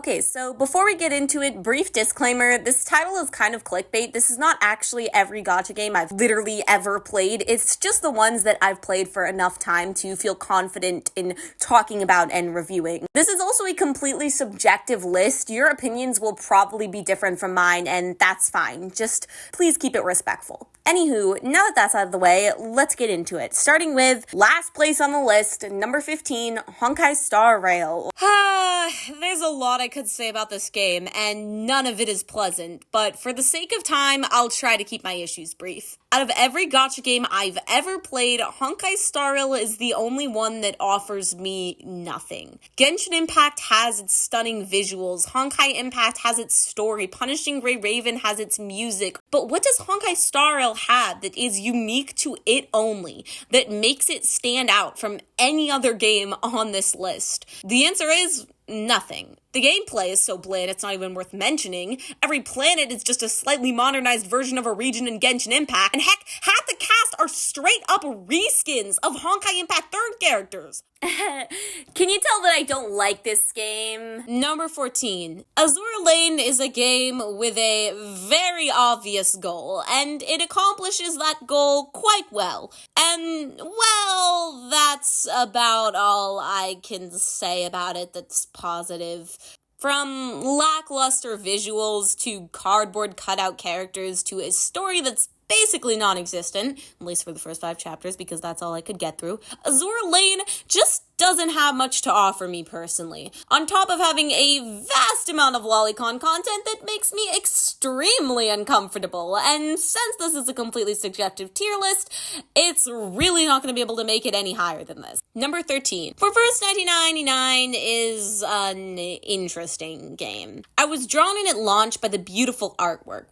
Okay, so before we get into it, brief disclaimer, this title is kind of clickbait. This is not actually every gacha game I've literally ever played. It's just the ones that I've played for enough time to feel confident in talking about and reviewing. This is also a completely subjective list. Your opinions will probably be different from mine, and that's fine. Just please keep it respectful. Anywho, now that that's out of the way, let's get into it. Starting with last place on the list, number 15, Honkai Star Rail. There's a lot I could say about this game, and none of it is pleasant, but for the sake of time, I'll try to keep my issues brief. Out of every gacha game I've ever played, Honkai Star Rail is the only one that offers me nothing. Genshin Impact has its stunning visuals, Honkai Impact has its story, Punishing Gray Raven has its music, but what does Honkai Star Rail have that is unique to it only, that makes it stand out from any other game on this list? The answer is nothing. The gameplay is so bland it's not even worth mentioning. Every planet is just a slightly modernized version of a region in Genshin Impact, and heck, half the cast are straight up reskins of Honkai Impact 3rd characters. Can you tell that I don't like this game? Number 14. Azur Lane is a game with a very obvious goal, and it accomplishes that goal quite well. And, well, that's about all I can say about it that's positive. From lackluster visuals to cardboard cutout characters to a story that's basically non-existent, at least for the first 5 chapters, because that's all I could get through, Azur Lane just doesn't have much to offer me personally. On top of having a vast amount of lolicon content that makes me extremely uncomfortable, and since this is a completely subjective tier list, it's really not going to be able to make it any higher than this. Number 13. For First 1999 is an interesting game. I was drawn in at launch by the beautiful artwork,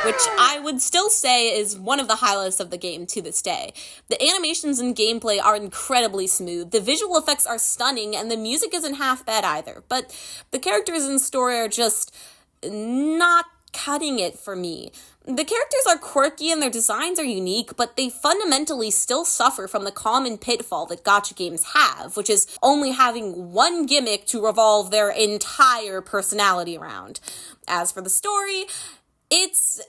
which I would still say is one of the highlights of the game to this day. The animations and gameplay are incredibly smooth, the visual effects are stunning, and the music isn't half bad either, but the characters and story are just not cutting it for me. The characters are quirky and their designs are unique, but they fundamentally still suffer from the common pitfall that gacha games have, which is only having one gimmick to revolve their entire personality around. As for the story, it's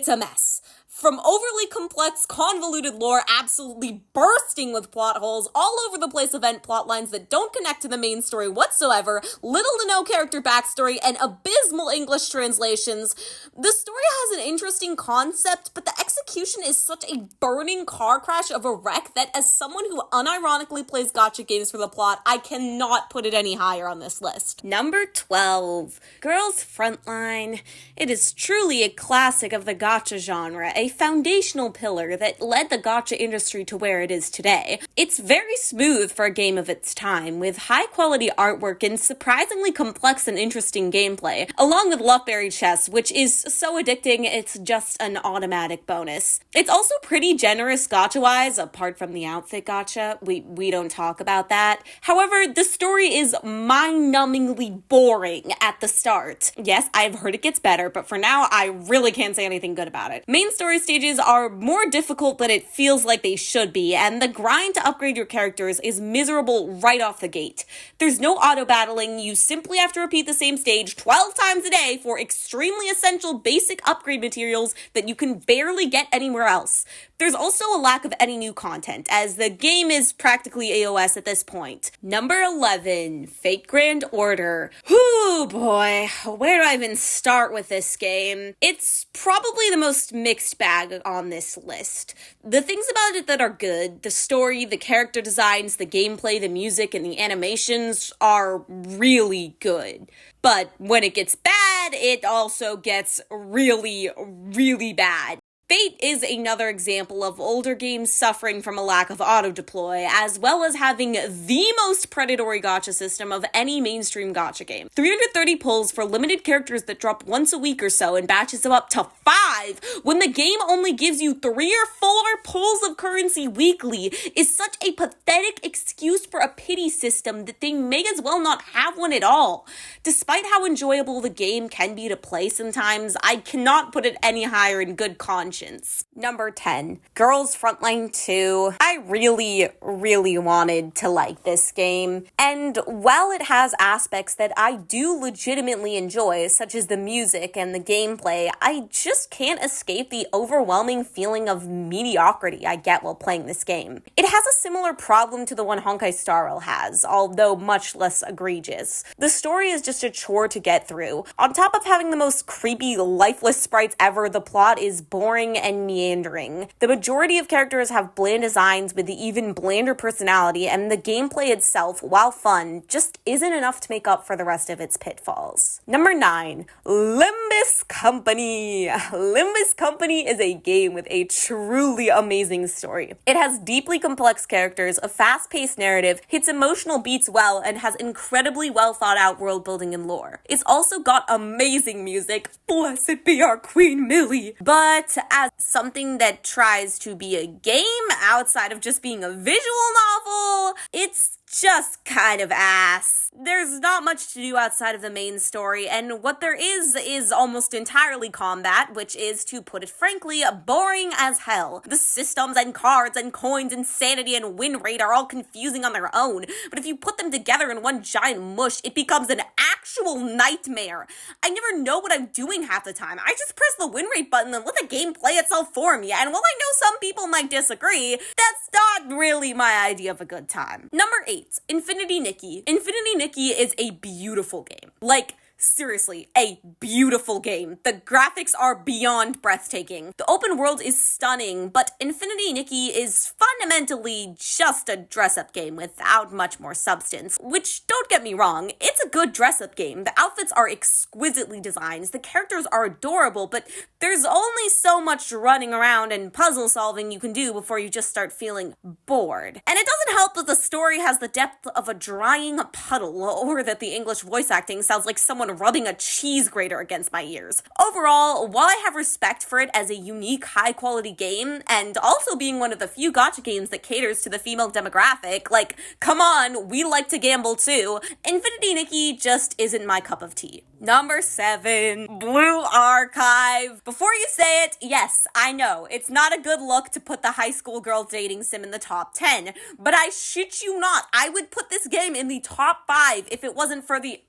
a mess. From overly complex, convoluted lore absolutely bursting with plot holes, all over the place event plotlines that don't connect to the main story whatsoever, little to no character backstory, and abysmal English translations. The story has an interesting concept, but the execution is such a burning car crash of a wreck that as someone who unironically plays gacha games for the plot, I cannot put it any higher on this list. Number 12. Girls Frontline. It is truly a classic of the gacha genre, a foundational pillar that led the gacha industry to where it is today. It's very smooth for a game of its time, with high-quality artwork and surprisingly complex and interesting gameplay, along with Luckberry chess, which is so addicting it's just an automatic bonus. It's also pretty generous gacha-wise, apart from the outfit gacha. We don't talk about that. However, the story is mind-numbingly boring at the start. Yes, I've heard it gets better, but for now, I really can't say anything good about it. Main story stages are more difficult than it feels like they should be, and the grind to upgrade your characters is miserable right off the gate. There's no auto-battling, you simply have to repeat the same stage 12 times a day for extremely essential basic upgrade materials that you can barely get anywhere else. There's also a lack of any new content, as the game is practically AOS at this point. Number 11, Fate Grand Order. Whoo boy, where do I even start with this game? It's probably the most mixed bag on this list. The things about it that are good, the story, the character designs, the gameplay, the music, and the animations are really good. But when it gets bad, it also gets really, really bad. Fate is another example of older games suffering from a lack of auto-deploy, as well as having the most predatory gacha system of any mainstream gacha game. 330 pulls for limited characters that drop once a week or so in batches of up to 5, when the game only gives you 3 or 4 pulls of currency weekly, is such a pathetic excuse for a pity system that they may as well not have one at all. Despite how enjoyable the game can be to play sometimes, I cannot put it any higher in good conscience. conscience. Number 10, Girls Frontline 2. I really wanted to like this game, and while it has aspects that I do legitimately enjoy, such as the music and the gameplay, I just can't escape the overwhelming feeling of mediocrity I get while playing this game. It has a similar problem to the one Honkai Star Rail has, although much less egregious. The story is just a chore to get through. On top of having the most creepy, lifeless sprites ever, the plot is boring and meandering. The majority of characters have bland designs with even blander personality, and the gameplay itself, while fun, just isn't enough to make up for the rest of its pitfalls. Number 9, Limbus Company. Limbus Company is a game with a truly amazing story. It has deeply complex characters, a fast-paced narrative, hits emotional beats well, and has incredibly well thought out world building and lore. It's also got amazing music, blessed be our Queen Millie. But as something that tries to be a game outside of just being a visual novel, it's just kind of ass. There's not much to do outside of the main story, and what there is almost entirely combat, which is, to put it frankly, boring as hell. The systems and cards and coins and sanity and win rate are all confusing on their own, but if you put them together in one giant mush, it becomes an actual nightmare. I never know what I'm doing half the time. I just press the win rate button and let the game play itself for me, and while I know some people might disagree, that's not really my idea of a good time. Number 8, Infinity Nikki. Infinity Nikki is a beautiful game. Like, seriously, a beautiful game. The graphics are beyond breathtaking. The open world is stunning, but Infinity Nikki is fundamentally just a dress-up game without much more substance. Which, don't get me wrong, it's a good dress-up game. The outfits are exquisitely designed, the characters are adorable, but there's only so much running around and puzzle solving you can do before you just start feeling bored. And it doesn't help that the story has the depth of a drying puddle, or that the English voice acting sounds like someone rubbing a cheese grater against my ears. Overall, while I have respect for it as a unique, high-quality game, and also being one of the few gacha games that caters to the female demographic, like, come on, we like to gamble too, Infinity Nikki just isn't my cup of tea. Number 7, Blue Archive. Before you say it, yes, I know, it's not a good look to put the high school girl dating sim in the top 10, but I shit you not, I would put this game in the top 5 if it wasn't for the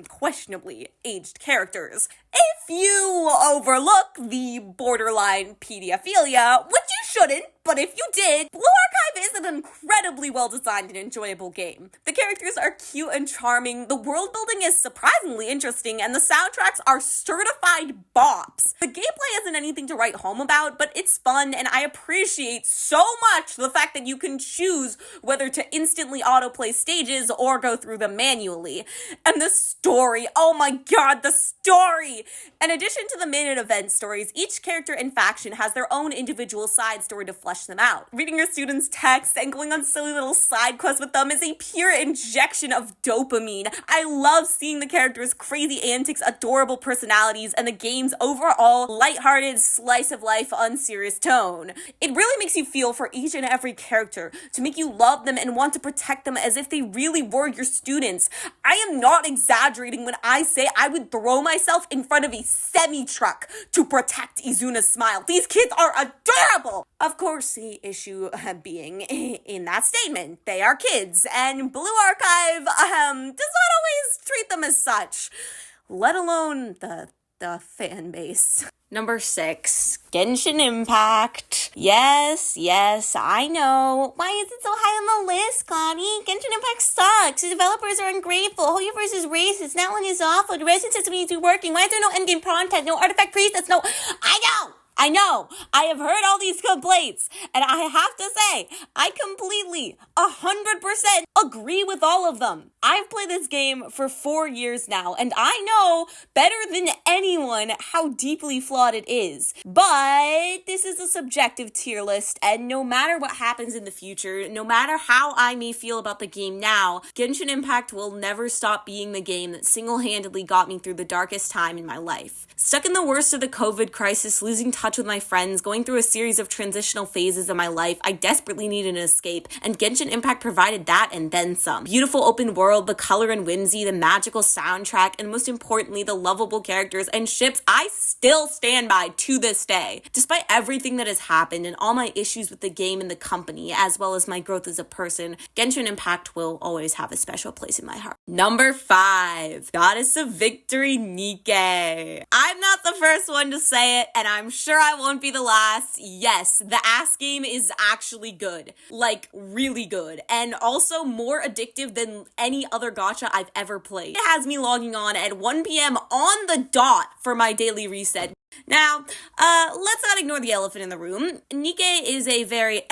questionably aged characters. If you overlook the borderline pedophilia, which you shouldn't, but if you did, Blue Archive is an incredibly well-designed and enjoyable game. The characters are cute and charming, the world building is surprisingly interesting, and the soundtracks are certified bops. The gameplay isn't anything to write home about, but it's fun, and I appreciate so much the fact that you can choose whether to instantly autoplay stages or go through them manually. And the story, oh my god, the story! In addition to the main event stories, each character and faction has their own individual side story to flesh them out. Reading your students' texts and going on silly little side quests with them is a pure injection of dopamine. I love seeing the characters' crazy antics, adorable personalities, and the game's overall lighthearted, slice-of-life, unserious tone. It really makes you feel for each and every character, to make you love them and want to protect them as if they really were your students. I am not exaggerating when I say I would throw myself in front of a semi-truck to protect Izuna's smile. These kids are adorable! Of course, the issue being in that statement, they are kids, and Blue Archive does not always treat them as such, let alone the fan base. Number 6, Genshin Impact. Yes, I know. Why is it so high on the list, Connie? Genshin Impact sucks. The developers are ungrateful. Hoyoverse is racist. That one is awful. The resident system needs to be working. Why is there no endgame content? No artifact priestess? No. I know, I have heard all these complaints, and I have to say, I completely, 100% agree with all of them. I've played this game for 4 years now, and I know better than anyone how deeply flawed it is. But this is a subjective tier list, and no matter what happens in the future, no matter how I may feel about the game now, Genshin Impact will never stop being the game that single-handedly got me through the darkest time in my life. Stuck in the worst of the COVID crisis, losing touch touch with my friends, going through a series of transitional phases of my life. I desperately needed an escape, and Genshin Impact provided that and then some. Beautiful open world, the color and whimsy, the magical soundtrack, and most importantly, the lovable characters and ships I still stand by to this day. Despite everything that has happened and all my issues with the game and the company, as well as my growth as a person, Genshin Impact will always have a special place in my heart. Number 5, Goddess of Victory, Nikki. I'm not the first one to say it, and I'm sure I won't be the last. Yes, the ass game is actually good. Like, really good. And also more addictive than any other gacha I've ever played. It has me logging on at 1 p.m. on the dot for my daily reset. Now, let's not ignore the elephant in the room. Nikki is a very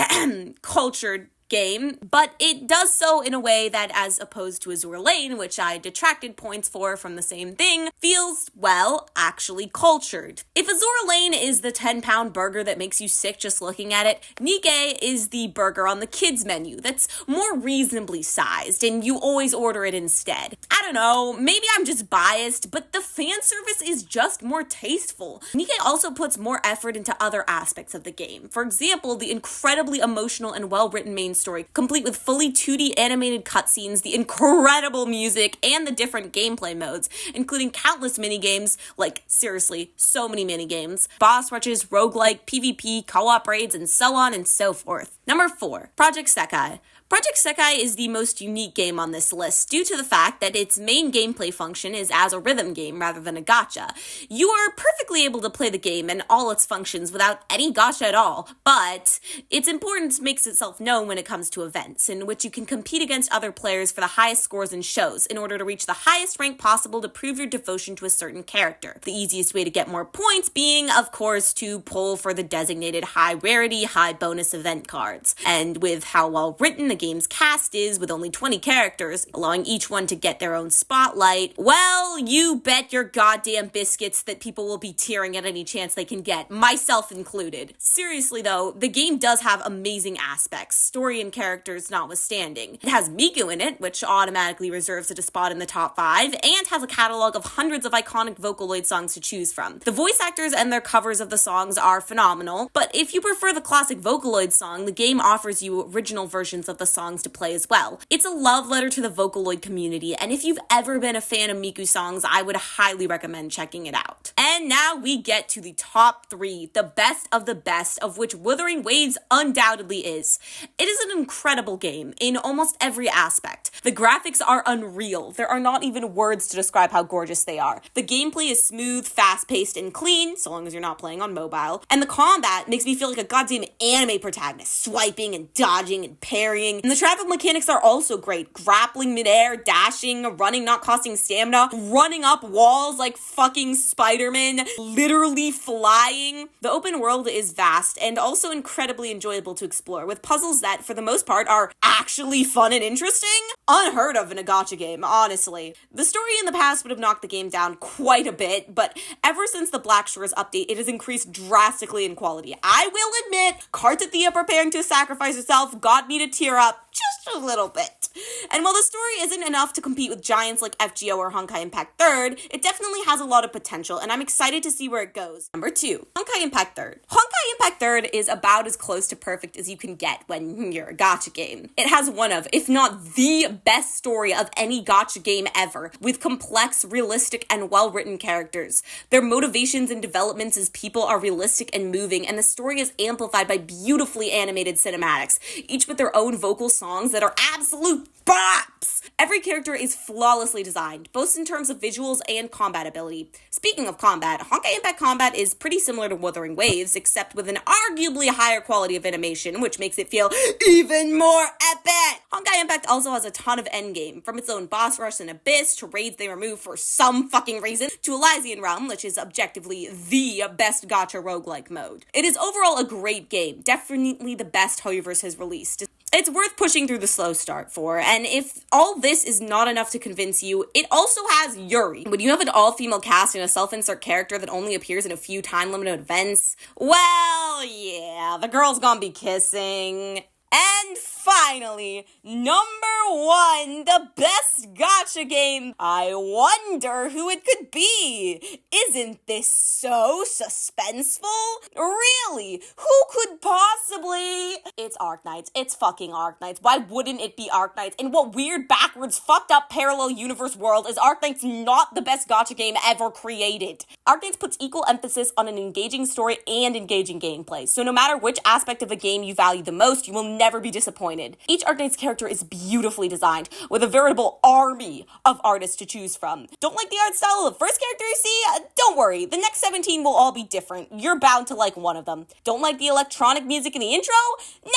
cultured game, but it does so in a way that, as opposed to Azur Lane, which I detracted points for from the same thing, feels, well, actually cultured. If Azur Lane is the 10-pound burger that makes you sick just looking at it, Nikki is the burger on the kids menu that's more reasonably sized, and you always order it instead. I don't know, maybe I'm just biased, but the fan service is just more tasteful. Nikki also puts more effort into other aspects of the game. For example, the incredibly emotional and well-written main story, complete with fully 2D animated cutscenes, the incredible music, and the different gameplay modes, including countless minigames, like, seriously, so many minigames, boss rushes, roguelike, PvP, co-op raids, and so on and so forth. Number 4, Project Sekai. Project Sekai is the most unique game on this list due to the fact that its main gameplay function is as a rhythm game rather than a gacha. You are perfectly able to play the game and all its functions without any gacha at all, but its importance makes itself known when it comes to events, in which you can compete against other players for the highest scores in shows in order to reach the highest rank possible to prove your devotion to a certain character. The easiest way to get more points being, of course, to pull for the designated high rarity, high bonus event cards. And with how well written the game's cast is, with only 20 characters, allowing each one to get their own spotlight, well, you bet your goddamn biscuits that people will be tearing at any chance they can get, myself included. Seriously though, the game does have amazing aspects, story and characters notwithstanding. It has Miku in it, which automatically reserves it a spot in the top 5, and has a catalog of hundreds of iconic Vocaloid songs to choose from. The voice actors and their covers of the songs are phenomenal, but if you prefer the classic Vocaloid song, the game offers you original versions of the songs to play as well. It's a love letter to the Vocaloid community, and if you've ever been a fan of Miku songs, I would highly recommend checking it out. And now we get to the top 3, the best, of which Wuthering Waves undoubtedly is. It is an incredible game in almost every aspect. The graphics are unreal. There are not even words to describe how gorgeous they are. The gameplay is smooth, fast-paced, and clean, so long as you're not playing on mobile, and the combat makes me feel like a goddamn anime protagonist, swiping and dodging and parrying, and the travel mechanics are also great. Grappling midair, dashing, running not costing stamina, running up walls like fucking Spider-Man, literally flying. The open world is vast and also incredibly enjoyable to explore, with puzzles that, for the most part, are actually fun and interesting. Unheard of in a gacha game, honestly. The story in the past would have knocked the game down quite a bit, but ever since the Black Shores update, it has increased drastically in quality. I will admit, Kartathea preparing to sacrifice herself got me to tear up just a little bit. And while the story isn't enough to compete with giants like FGO or Honkai Impact 3rd, it definitely has a lot of potential, and I'm excited to see where it goes. Number 2, Honkai Impact 3rd. Honkai Impact 3rd is about as close to perfect as you can get when you're a gacha game. It has one of, if not the best story of any gacha game ever, with complex, realistic, and well-written characters. Their motivations and developments as people are realistic and moving, and the story is amplified by beautifully animated cinematics, each with their own vocal songs that are absolute bops! Every character is flawlessly designed, both in terms of visuals and combat ability. Speaking of combat, Honkai Impact combat is pretty similar to Wuthering Waves, except with an arguably higher quality of animation, which makes it feel even more epic! Honkai Impact also has a ton of endgame, from its own boss rush and Abyss, to raids they remove for some fucking reason, to Elysian Realm, which is objectively the best gacha roguelike mode. It is overall a great game, definitely the best Hoyoverse has released. It's worth pushing through the slow start for, and if all this is not enough to convince you, it also has Yuri. When you have an all-female cast and a self-insert character that only appears in a few time-limited events, well, yeah, the girl's gonna be kissing. And Finally, #1, the best gacha game. I wonder who it could be. Isn't this so suspenseful? Really? Who could possibly? It's Arknights. It's fucking Arknights. Why wouldn't it be Arknights? In what weird, backwards, fucked up parallel universe world is Arknights not the best gacha game ever created? Arknights puts equal emphasis on an engaging story and engaging gameplay, so no matter which aspect of a game you value the most, you will never be disappointed. Each Arknights character is beautifully designed, with a veritable army of artists to choose from. Don't like the art style of the first character you see? Don't worry, the next 17 will all be different. You're bound to like one of them. Don't like the electronic music in the intro?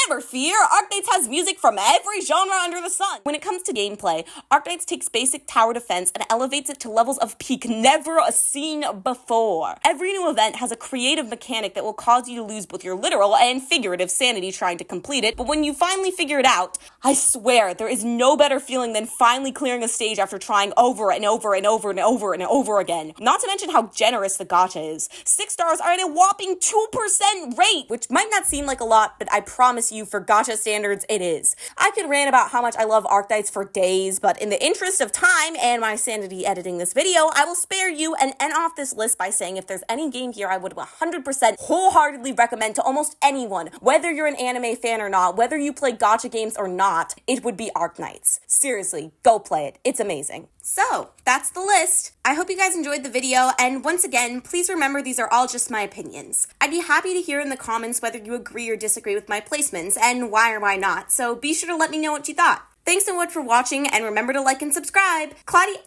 Never fear, Arknights has music from every genre under the sun. When it comes to gameplay, Arknights takes basic tower defense and elevates it to levels of peak never seen before. Every new event has a creative mechanic that will cause you to lose both your literal and figurative sanity trying to complete it, but when you finally figure it out, I swear there is no better feeling than finally clearing a stage after trying over and over and over and over and over again. Not to mention how generous the gacha is. 6 stars are at a whopping 2% rate, which might not seem like a lot, but I promise you, for gacha standards, it is. I could rant about how much I love Arknights for days, but in the interest of time and my sanity editing this video, I will spare you and end off this list by saying if there's any game here I would 100% wholeheartedly recommend to almost anyone, whether you're an anime fan or not, whether you play gacha games or not, it would be Arknights. Seriously, go play it. It's amazing. So, that's the list. I hope you guys enjoyed the video, and once again, please remember these are all just my opinions. I'd be happy to hear in the comments whether you agree or disagree with my placements, and why or why not, so be sure to let me know what you thought. Thanks so much for watching, and remember to like and subscribe. Cloudy